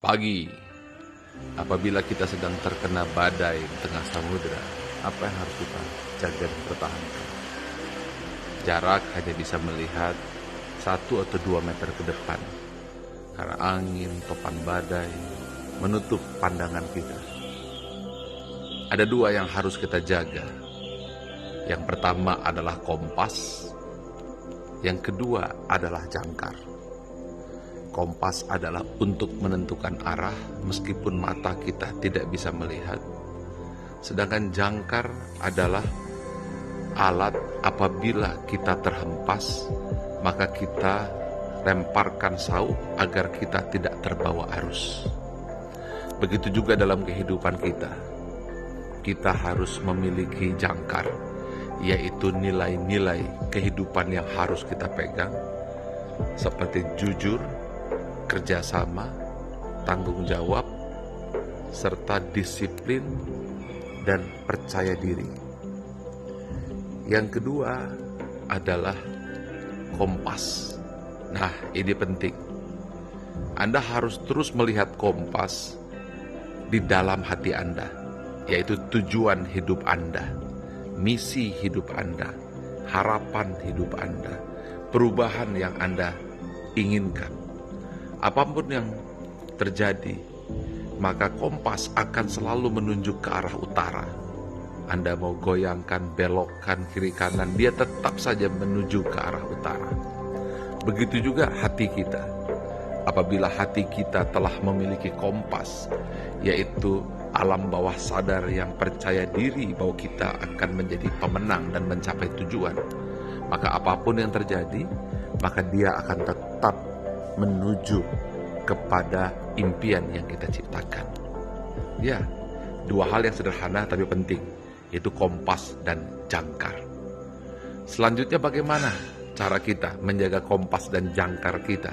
Pagi, apabila kita sedang terkena badai di tengah samudera, apa yang harus kita jaga dan pertahankan? Jarak hanya bisa melihat 1 atau 2 meter ke depan, karena angin, topan badai, menutup pandangan kita. Ada 2 yang harus kita jaga. Yang pertama adalah kompas, yang kedua adalah jangkar. Kompas adalah untuk menentukan arah meskipun mata kita tidak bisa melihat. Sedangkan jangkar adalah alat apabila kita terhempas, maka kita lemparkan sauh agar kita tidak terbawa arus. Begitu juga dalam kehidupan kita. Kita harus memiliki jangkar, yaitu nilai-nilai kehidupan yang harus kita pegang, seperti jujur, kerjasama, tanggung jawab, serta disiplin dan percaya diri. Yang kedua adalah kompas. Nah, ini penting. Anda harus terus melihat kompas di dalam hati Anda, yaitu tujuan hidup Anda, misi hidup Anda, harapan hidup Anda, perubahan yang Anda inginkan. Apapun yang terjadi, maka kompas akan selalu menunjuk ke arah utara. Anda mau goyangkan, belokkan, kiri kanan, dia tetap saja menuju ke arah utara. Begitu juga hati kita. Apabila hati kita telah memiliki kompas, yaitu alam bawah sadar yang percaya diri bahwa kita akan menjadi pemenang dan mencapai tujuan, maka apapun yang terjadi, maka dia akan tetap menuju kepada impian yang kita ciptakan. Ya, 2 hal yang sederhana tapi penting, yaitu kompas dan jangkar. Selanjutnya, bagaimana cara kita menjaga kompas dan jangkar kita?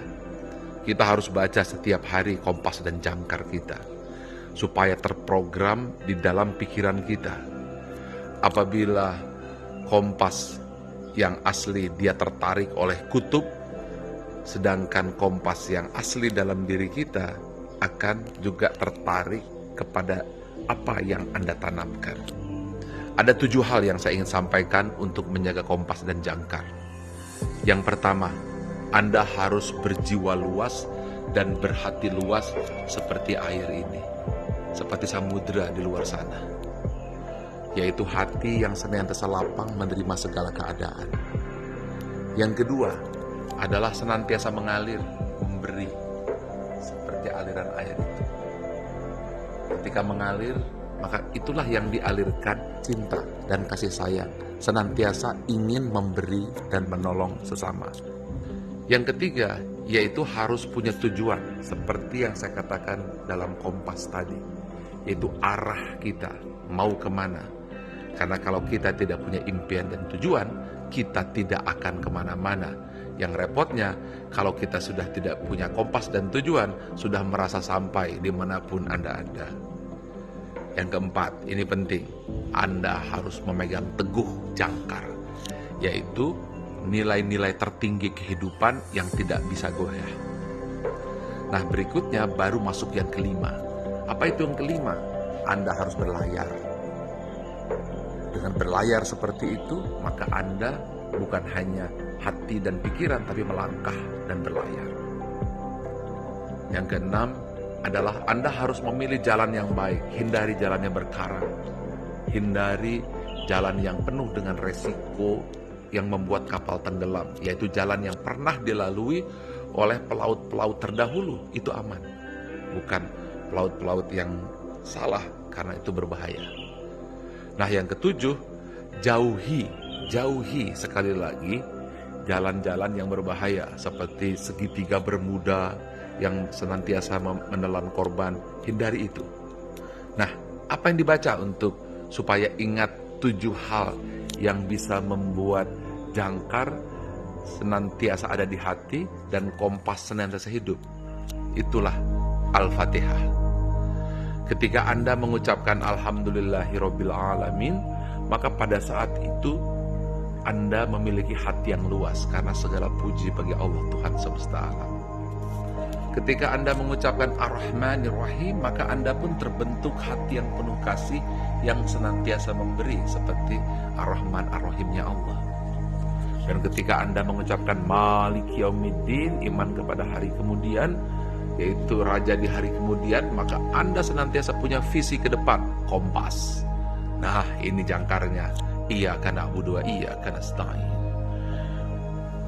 Kita harus baca setiap hari kompas dan jangkar kita, supaya terprogram di dalam pikiran kita. Apabila kompas yang asli dia tertarik oleh kutub, sedangkan kompas yang asli dalam diri kita akan juga tertarik kepada apa yang Anda tanamkan. Ada 7 hal yang saya ingin sampaikan untuk menjaga kompas dan jangkar. Yang pertama, Anda harus berjiwa luas dan berhati luas seperti air ini, seperti samudera di luar sana, yaitu hati yang senantiasa lapang menerima segala keadaan. Yang kedua adalah senantiasa mengalir, memberi, seperti aliran air itu. Ketika mengalir, maka itulah yang dialirkan cinta dan kasih sayang, senantiasa ingin memberi dan menolong sesama. Yang ketiga, yaitu harus punya tujuan, seperti yang saya katakan dalam kompas tadi, yaitu arah kita, mau kemana. Karena kalau kita tidak punya impian dan tujuan, kita tidak akan kemana-mana. Yang repotnya, kalau kita sudah tidak punya kompas dan tujuan, sudah merasa sampai dimanapun Anda ada. Yang keempat, ini penting, Anda harus memegang teguh jangkar, yaitu nilai-nilai tertinggi kehidupan yang tidak bisa goyah. Nah, berikutnya baru masuk yang kelima. Apa itu yang kelima? Anda harus berlayar. Dengan berlayar seperti itu, maka Anda bukan hanya hati dan pikiran, tapi melangkah dan berlayar. Yang keenam adalah Anda harus memilih jalan yang baik, hindari jalan yang berkarang, hindari jalan yang penuh dengan resiko yang membuat kapal tenggelam, yaitu jalan yang pernah dilalui oleh pelaut-pelaut terdahulu, itu aman. Bukan pelaut-pelaut yang salah, karena itu berbahaya. Nah, yang ketujuh, jauhi sekali lagi jalan-jalan yang berbahaya, seperti segitiga Bermuda yang senantiasa menelan korban. Hindari itu. Nah, apa yang dibaca untuk supaya ingat 7 hal yang bisa membuat jangkar senantiasa ada di hati dan kompas senantiasa hidup? Itulah Al-Fatihah. Ketika Anda mengucapkan Alhamdulillahirabbil alamin, maka pada saat itu Anda memiliki hati yang luas, karena segala puji bagi Allah Tuhan semesta alam. Ketika Anda mengucapkan Ar-Rahmanir Rahim, maka Anda pun terbentuk hati yang penuh kasih, yang senantiasa memberi, seperti Ar-Rahman Ar-Rahimnya Allah. Dan ketika Anda mengucapkan Malik Yaumiddin, iman kepada hari kemudian, yaitu raja di hari kemudian, maka Anda senantiasa punya visi ke depan, kompas. Nah, ini jangkarnya. Iyyaka na'budu wa iyyaka nasta'in.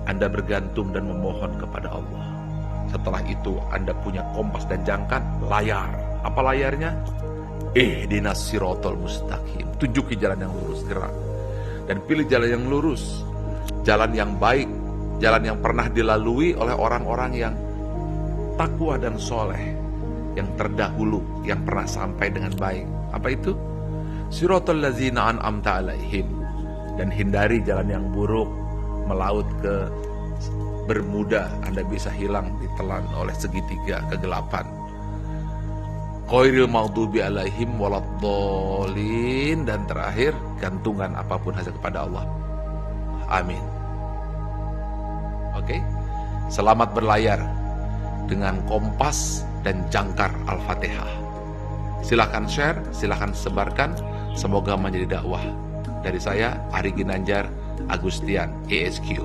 Anda bergantung dan memohon kepada Allah. Setelah itu Anda punya kompas dan jangkar, layar. Apa layarnya? Ihdinas siratal mustaqim. Tunjuki jalan yang lurus, gerak. Dan pilih jalan yang lurus, jalan yang baik, jalan yang pernah dilalui oleh orang-orang yang takwa dan soleh, yang terdahulu, yang pernah sampai dengan baik. Apa itu? Siratal ladzina an'amta alaihim. Dan hindari jalan yang buruk, melaut ke Bermuda, Anda bisa hilang ditelan oleh segitiga kegelapan. Ghairil maghdubi alaihim waladdallin. Dan terakhir, gantungan apapun hanya kepada Allah. Amin. Oke, selamat berlayar dengan kompas dan jangkar Al-Fatihah. Silahkan share, silahkan sebarkan. Semoga menjadi dakwah. Dari saya, Ari Ginanjar Agustian, ESQ.